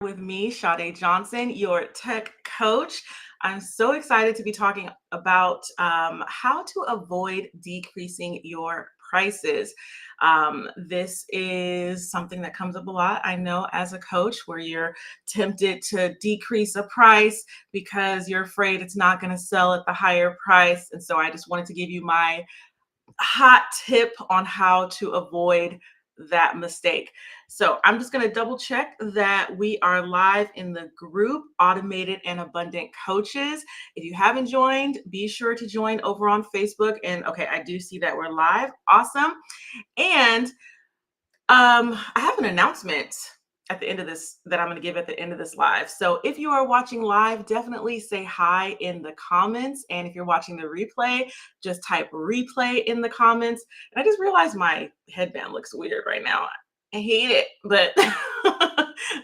With me, Sade Johnson, your tech coach. I'm so excited to be talking about how to avoid decreasing your prices. This is something that comes up a lot, I know, as a coach, where you're tempted to decrease a price because you're afraid it's not going to sell at the higher price. And so I just wanted to give you my hot tip on how to avoid that mistake. So I'm just going to double check that we are live in the group, Automated and Abundant Coaches. If you haven't joined, be sure to join over on Facebook. And okay, I do see that we're live. Awesome. And I have an announcement at the end of this that I'm going to give at the end of this live. So if you are watching live, definitely say hi in the comments. And if you're watching the replay, just type replay in the comments. And I just realized my headband looks weird right now. I hate it, but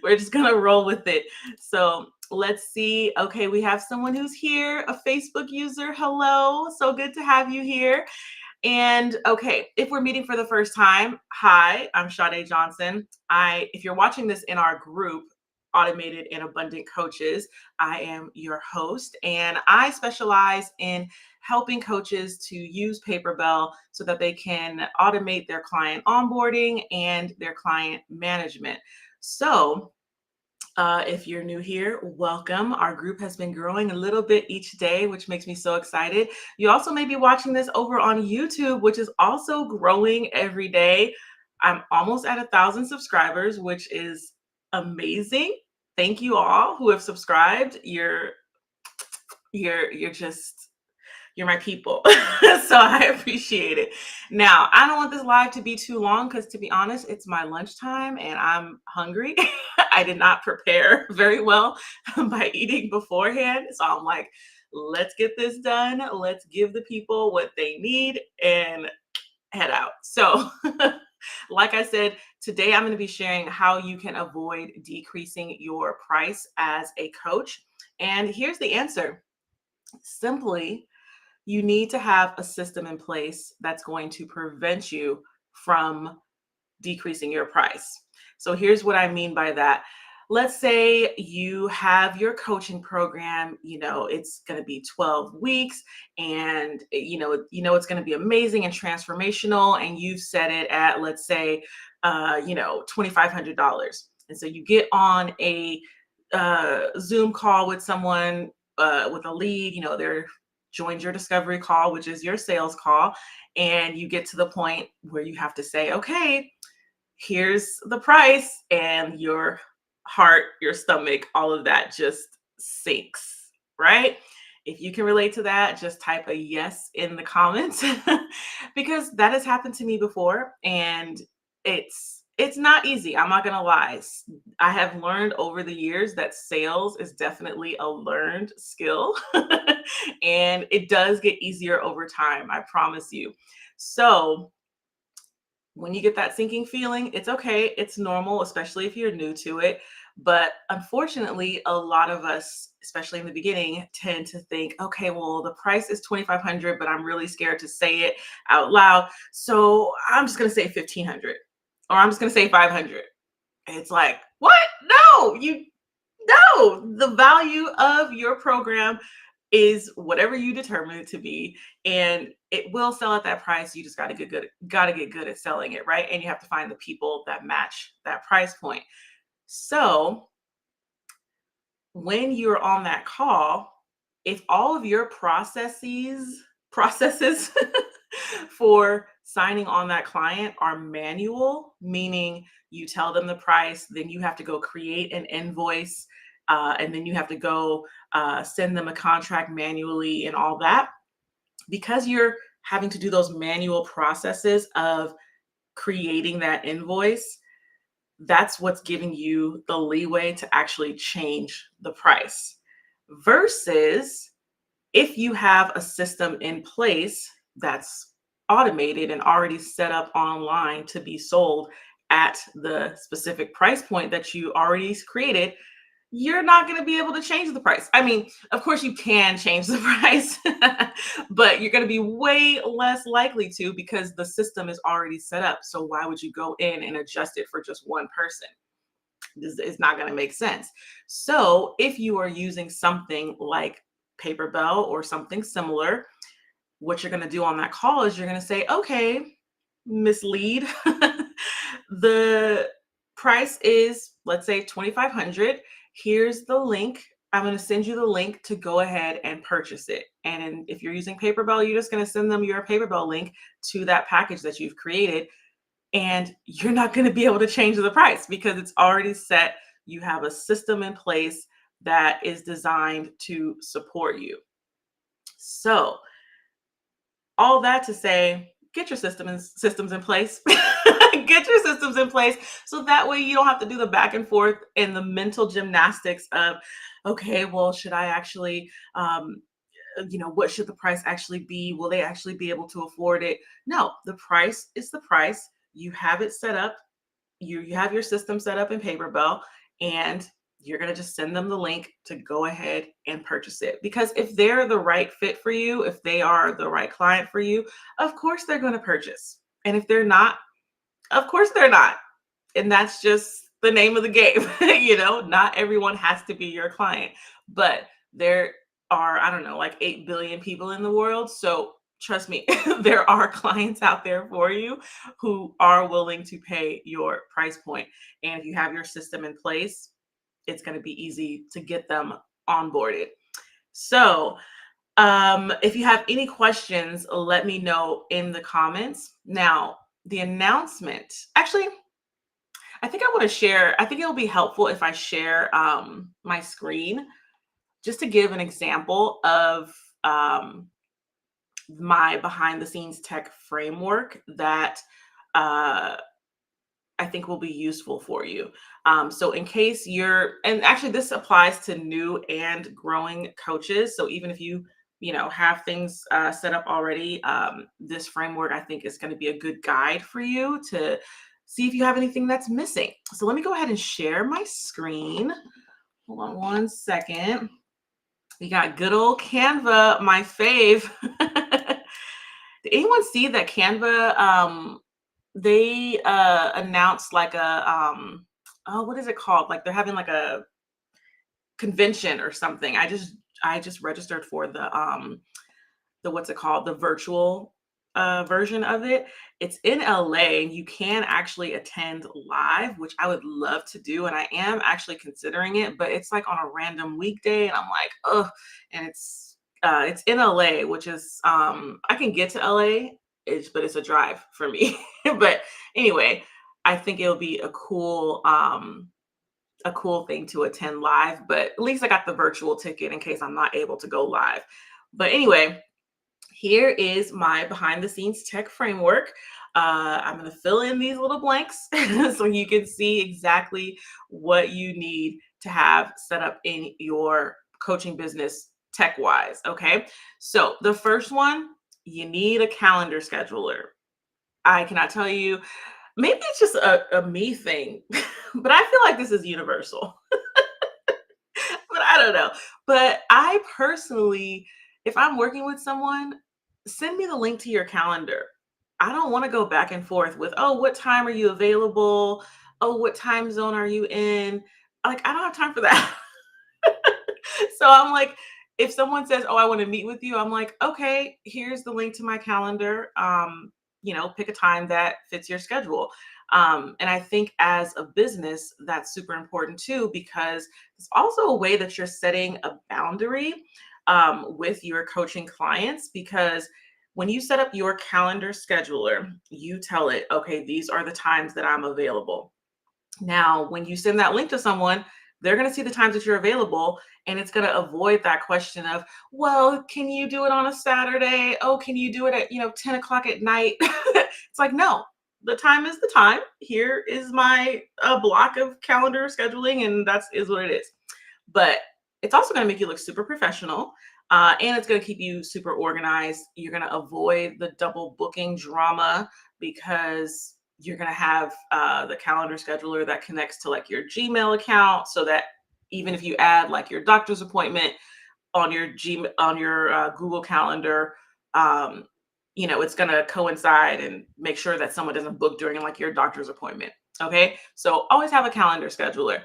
we're just going to roll with it. So let's see. Okay, we have someone who's here, a Facebook user. Hello. So good to have you here. And okay, if we're meeting for the first time, hi, I'm Sade Johnson. If you're watching this in our group, Automated and Abundant Coaches, I am your host, and I specialize in helping coaches to use Paperbell so that they can automate their client onboarding and their client management. So if you're new here, welcome. Our group has been growing a little bit each day, which makes me so excited. You also may be watching this over on YouTube, which is also growing every day. I'm almost at 1,000 subscribers, which is amazing. Thank you all who have subscribed. You're just you're my people. So I appreciate it. Now, I don't want this live to be too long because, to be honest, it's my lunchtime and I'm hungry. I did not prepare very well by eating beforehand. So I'm like, let's get this done. Let's give the people what they need and head out. So, like I said, today I'm going to be sharing how you can avoid decreasing your price as a coach. And here's the answer. Simply, you need to have a system in place that's going to prevent you from decreasing your price. So here's what I mean by that. Let's say you have your coaching program, it's going to be 12 weeks and it's going to be amazing and transformational, and you've set it at, let's say, $2,500. And so you get on a Zoom call with someone with a lead, they're joins your discovery call, which is your sales call, and you get to the point where you have to say, okay, here's the price, and your heart, your stomach, all of that just sinks, right? If you can relate to that, just type a yes in the comments because that has happened to me before, and it's not easy. I'm not going to lie. I have learned over the years that sales is definitely a learned skill and it does get easier over time. I promise you. So when you get that sinking feeling, it's okay. It's normal, especially if you're new to it. But unfortunately, a lot of us, especially in the beginning, tend to think, okay, well, the price is $2,500, but I'm really scared to say it out loud. So I'm just going to say $1,500, or I'm just going to say $500. And it's like, what? No, the value of your program is whatever you determine it to be, and it will sell at that price. You just got to get good at selling it, right? And you have to find the people that match that price point. So when you're on that call, if all of your processes for signing on that client are manual, meaning you tell them the price, then you have to go create an invoice, and then you have to go send them a contract manually and all that. Because you're having to do those manual processes of creating that invoice, that's what's giving you the leeway to actually change the price. Versus if you have a system in place that's automated and already set up online to be sold at the specific price point that you already created, you're not going to be able to change the price. I mean, of course you can change the price, but you're going to be way less likely to because the system is already set up. So why would you go in and adjust it for just one person? It's not going to make sense. So if you are using something like Paperbell or something similar, what you're going to do on that call is you're going to say, okay, Miss Lead, the price is, let's say, 2,500. Here's the link. I'm going to send you the link to go ahead and purchase it. And if you're using Paperbell, you're just going to send them your Paperbell link to that package that you've created. And you're not going to be able to change the price because it's already set. You have a system in place that is designed to support you. So, all that to say, get your systems in place. Get your systems in place so that way you don't have to do the back and forth and the mental gymnastics of, okay, well, should I actually, what should the price actually be? Will they actually be able to afford it? No, the price is the price. You have it set up. You have your system set up in Paperbell, and you're going to just send them the link to go ahead and purchase it. Because if they're the right fit for you, if they are the right client for you, of course they're going to purchase. And if they're not, of course they're not. And that's just the name of the game. Not everyone has to be your client, but there are, I don't know, like 8 billion people in the world. So trust me, there are clients out there for you who are willing to pay your price point. And if you have your system in place, it's going to be easy to get them onboarded. So, if you have any questions, let me know in the comments. Now, the announcement, actually, I think I want to share, I think it'll be helpful if I share my screen just to give an example of my behind the scenes tech framework that I think will be useful for you. So in case and actually this applies to new and growing coaches. So even if you have things set up already, this framework I think is going to be a good guide for you to see if you have anything that's missing. So let me go ahead and share my screen. Hold on one second. We got good old Canva, my fave. Did anyone see that Canva? They announced like a what is it called? Like they're having like a convention or something. I just registered for the what's it called? The virtual version of it. It's in LA and you can actually attend live, which I would love to do. And I am actually considering it, but it's like on a random weekday. And I'm like, ugh. And it's in LA, which is I can get to LA, but it's a drive for me. But anyway, I think it'll be a cool thing to attend live, but at least I got the virtual ticket in case I'm not able to go live. But anyway, here is my behind the scenes tech framework. I'm going to fill in these little blanks so you can see exactly what you need to have set up in your coaching business tech wise. Okay. So the first one, you need a calendar scheduler. I cannot tell you, maybe it's just a me thing, but I feel like this is universal. But I don't know. But I personally, if I'm working with someone, send me the link to your calendar. I don't want to go back and forth with, oh, what time are you available? Oh, what time zone are you in? Like, I don't have time for that. So I'm like, if someone says, "Oh, I want to meet with you," I'm like, "Okay, here's the link to my calendar. Pick a time that fits your schedule." And I think as a business, that's super important too, because it's also a way that you're setting a boundary with your coaching clients. Because when you set up your calendar scheduler, you tell it, "Okay, these are the times that I'm available." Now, when you send that link to someone, they're going to see the times that you're available, and it's going to avoid that question of, well, can you do it on a Saturday? Oh, can you do it at 10 o'clock at night? It's like, no, the time is the time. Here is my block of calendar scheduling, and that's is what it is. But it's also going to make you look super professional, and it's going to keep you super organized. You're going to avoid the double booking drama because you're going to have the calendar scheduler that connects to like your Gmail account, so that even if you add like your doctor's appointment on your Google Calendar, it's going to coincide and make sure that someone doesn't book during like your doctor's appointment. Okay, so always have a calendar scheduler.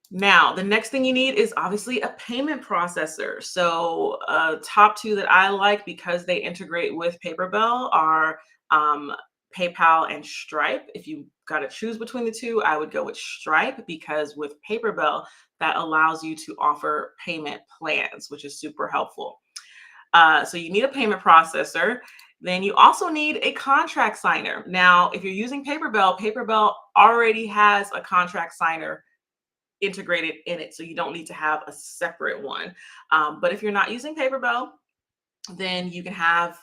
Now, the next thing you need is obviously a payment processor. So, top two that I like because they integrate with Paperbell are um, PayPal and Stripe. If you got to choose between the two, I would go with Stripe because with Paperbell, that allows you to offer payment plans, which is super helpful. So, you need a payment processor. Then you also need a contract signer. Now, if you're using Paperbell, Paperbell already has a contract signer integrated in it. So you don't need to have a separate one. But if you're not using Paperbell, then you can have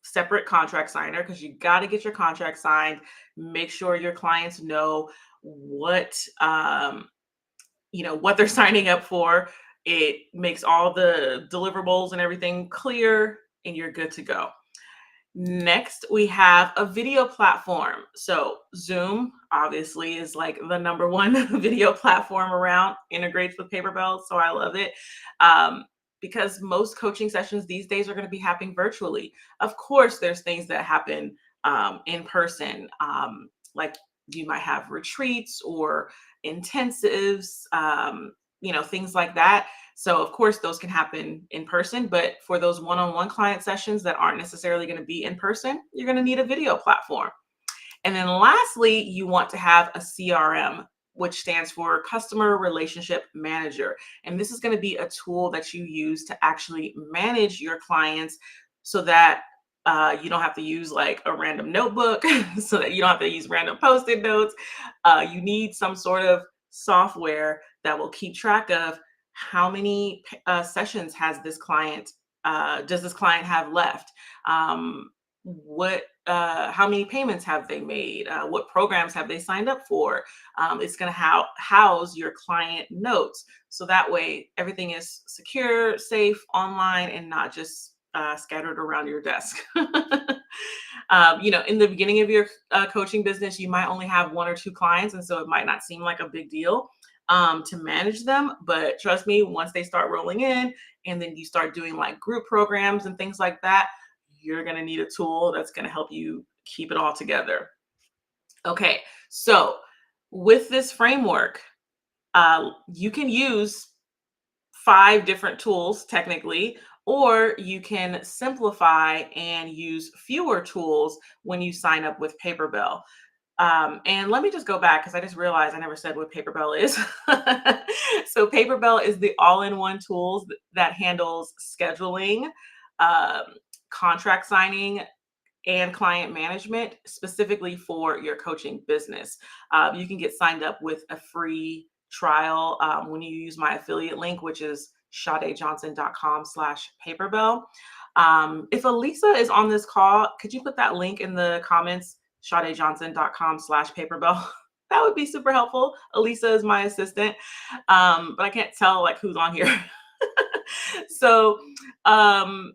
separate contract signer because you got to get your contract signed. Make sure your clients know what what they're signing up for. It makes all the deliverables and everything clear, and you're good to go. Next, we have a video platform. So, Zoom obviously is like the number one video platform around, integrates with Paperbell. So, I love it because most coaching sessions these days are going to be happening virtually. Of course, there's things that happen in person, like you might have retreats or intensives, things like that. So, of course, those can happen in person, but for those one on one client sessions that aren't necessarily going to be in person, you're going to need a video platform. And then, lastly, you want to have a CRM, which stands for Customer Relationship Manager. And this is going to be a tool that you use to actually manage your clients so that you don't have to use like a random notebook, so that you don't have to use random post-it notes. You need some sort of software that will keep track of how many sessions has this client does this client have left, what how many payments have they made, what programs have they signed up for. It's going to house your client notes, so that way everything is secure, safe, online, and not just scattered around your desk. In the beginning of your coaching business, you might only have one or two clients, and so it might not seem like a big deal to manage them. But trust me, once they start rolling in, and then you start doing like group programs and things like that, you're going to need a tool that's going to help you keep it all together. Okay, so with this framework, you can use 5 different tools technically, or you can simplify and use fewer tools when you sign up with Paperbell. And let me just go back because I just realized I never said what Paperbell is. So Paperbell is the all-in-one tools that handles scheduling, um, contract signing, and client management specifically for your coaching business. You can get signed up with a free trial when you use my affiliate link, which is sha-dayjohnson.com/paperbell. If Elisa is on this call, could you put that link in the comments, sha-dayjohnson.com/paperbell? That would be super helpful. Elisa is my assistant, but I can't tell like who's on here. So, um,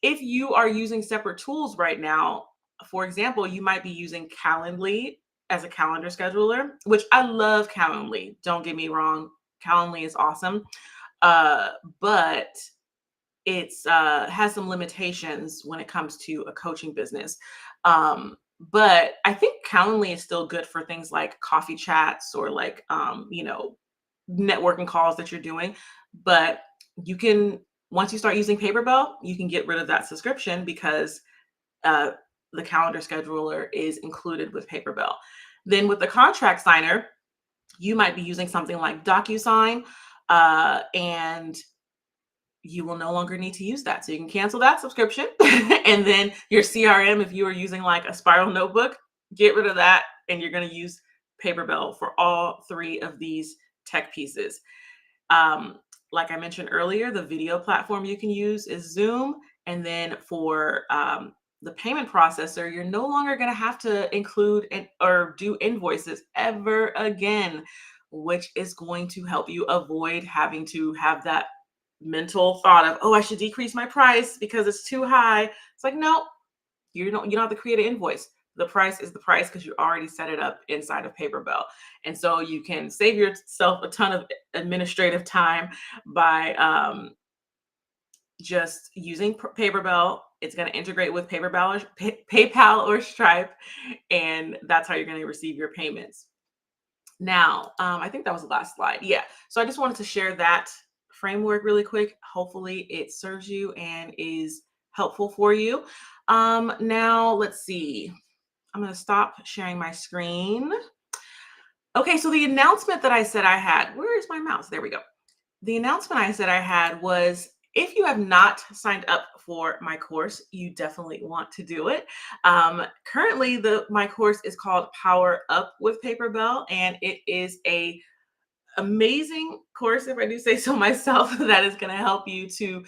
if you are using separate tools right now, for example, you might be using Calendly as a calendar scheduler, which I love Calendly. Don't get me wrong, Calendly is awesome, but it's has some limitations when it comes to a coaching business. But I think Calendly is still good for things like coffee chats or like networking calls that you're doing. But you can once you start using Paperbell, you can get rid of that subscription because uh, the calendar scheduler is included with Paperbell. Then with the contract signer, you might be using something like DocuSign, and you will no longer need to use that. So you can cancel that subscription. And then your CRM, if you are using like a spiral notebook, get rid of that. And you're going to use Paperbell for all 3 of these tech pieces. Um, like I mentioned earlier, the video platform you can use is Zoom. And then for the payment processor, you're no longer going to have to include or do invoices ever again, which is going to help you avoid having to have that mental thought of, oh, I should decrease my price because it's too high. It's like, no, you don't have to create an invoice. The price is the price because you already set it up inside of Paperbell. And so you can save yourself a ton of administrative time by just using Paperbell It's going to integrate with PayPal or Stripe, and that's how you're going to receive your payments. Now, I think that was the last slide. Yeah. So I just wanted to share that framework really quick. Hopefully, it serves you and is helpful for you. Now, let's see. I'm going to stop sharing my screen. Okay, so the announcement that I said I had, where is my mouse? There we go. The announcement I said I had was, if you have not signed up for my course, you definitely want to do it. Currently, my course is called Power Up with Paperbell, and it is a amazing course, if I do say so myself, that is going to help you to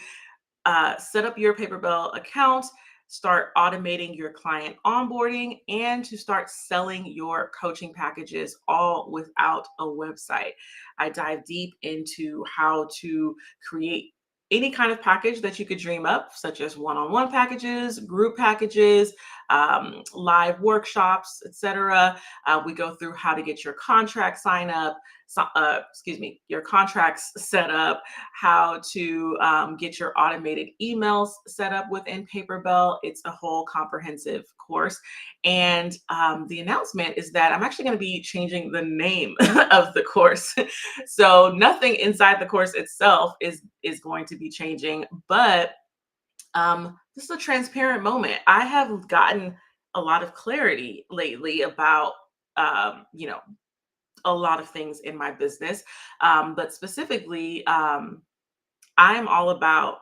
set up your Paperbell account, start automating your client onboarding, and to start selling your coaching packages all without a website. I dive deep into how to create any kind of package that you could dream up, such as one-on-one packages, group packages, live workshops, etc. We go through how to get your contract sign up, your contracts set up, how to get your automated emails set up within Paperbell. It's a whole comprehensive course. And the announcement is that I'm actually going to be changing the name of the course. So nothing inside the course itself is going to be changing, but this is a transparent moment. I have gotten a lot of clarity lately about, a lot of things in my business, but specifically, I'm all about,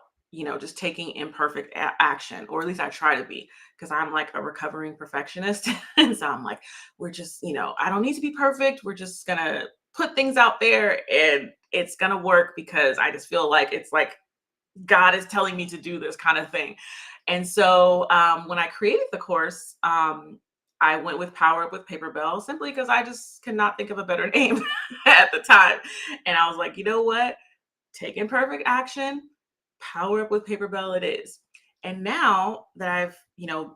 just taking imperfect action, or at least I try to be, because I'm like a recovering perfectionist. And so I'm like, we're just, I don't need to be perfect. We're just going to put things out there and it's going to work, because I just feel like it's like God is telling me to do this kind of thing. And so when I created the course, I went with Power Up with Paperbell, simply because I just cannot think of a better name at the time. And I was like, you know what? Take imperfect action, Power Up with Paperbell it is. And now that the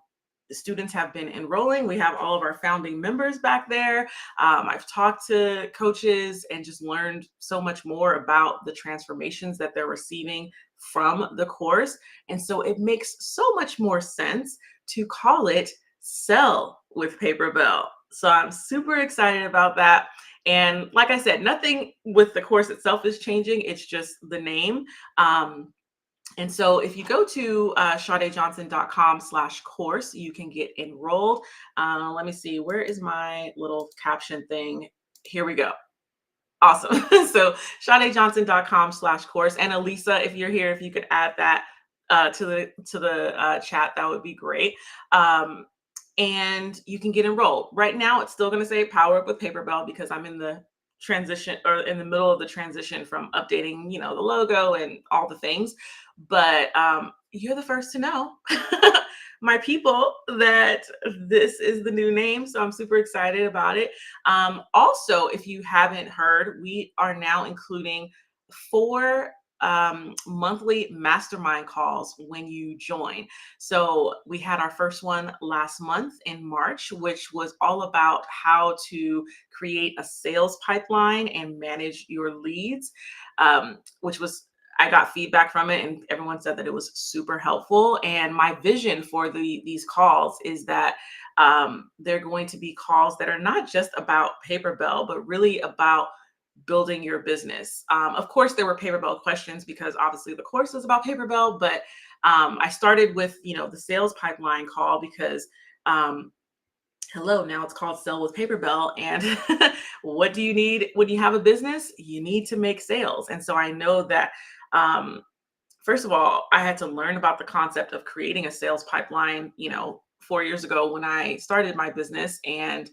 students have been enrolling, we have all of our founding members back there. I've talked to coaches and just learned so much more about the transformations that they're receiving from the course. And so it makes so much more sense to call it Sell with Paperbell. So I'm super excited about that. And like I said, nothing with the course itself is changing. It's just the name. And so if you go to sha-day.johnson.com/course, you can get enrolled. Let me see, where is my little caption thing? Here we go. Awesome. So sha-day.johnson.com/course. And Elisa, if you're here, if you could add that to the chat, that would be great. And you can get enrolled. Right now, it's still going to say Power Up with Paperbell, because I'm in the transition, or in the middle of the transition from updating, the logo and all the things. But you're the first to know, my people, that this is the new name. So I'm super excited about it. Also, if you haven't heard, we are now including 4 monthly mastermind calls when you join. So we had our first one last month in March, which was all about how to create a sales pipeline and manage your leads, which was, I got feedback from it and everyone said that it was super helpful. And my vision for these calls is that they're going to be calls that are not just about Paperbell, but really about building your business. Of course, there were Paperbell questions, because obviously the course is about Paperbell, but I started with, the sales pipeline call, because hello, now it's called Sell with Paperbell. And what do you need when you have a business? You need to make sales. And so I know that, first of all, I had to learn about the concept of creating a sales pipeline, 4 years ago when I started my business. And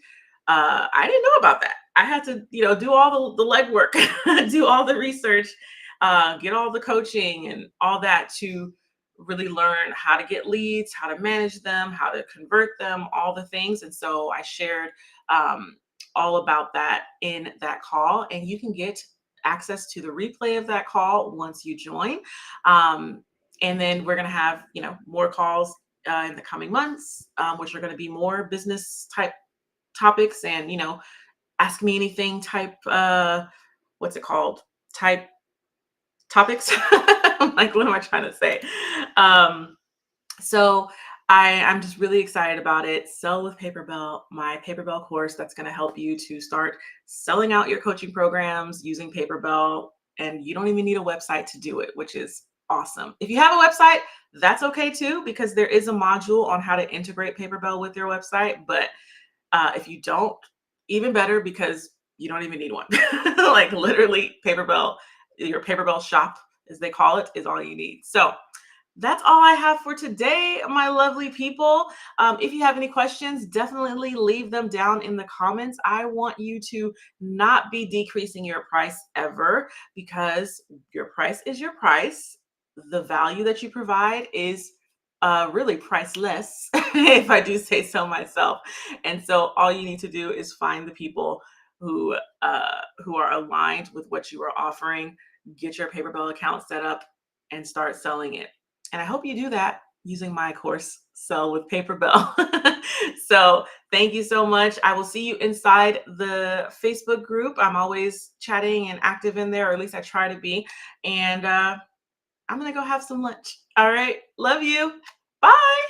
I didn't know about that. I had to, do all the legwork, do all the research, get all the coaching and all that, to really learn how to get leads, how to manage them, how to convert them, all the things. And so I shared all about that in that call, and you can get access to the replay of that call once you join. And then we're going to have, more calls in the coming months, which are going to be more business type topics, and ask me anything type, what's it called, type topics. I'm like, what am I trying to say? So I'm just really excited about it. Sell with Paperbell, my Paperbell course that's going to help you to start selling out your coaching programs using Paperbell. And you don't even need a website to do it, which is awesome. If you have a website, that's okay too, because there is a module on how to integrate Paperbell with your website. But if you don't, even better, because you don't even need one. Like literally, Paperbell, your Paperbell shop, as they call it, is all you need. So that's all I have for today, my lovely people. If you have any questions, definitely leave them down in the comments. I want you to not be decreasing your price ever, because your price is your price. The value that you provide is really priceless, if I do say so myself. And so all you need to do is find the people who are aligned with what you are offering, get your Paperbell account set up, and start selling it. And I hope you do that using my course, Sell with Paperbell. So thank you so much. I will see you inside the Facebook group. I'm always chatting and active in there, or at least I try to be. And I'm going to go have some lunch. All right. Love you. Bye.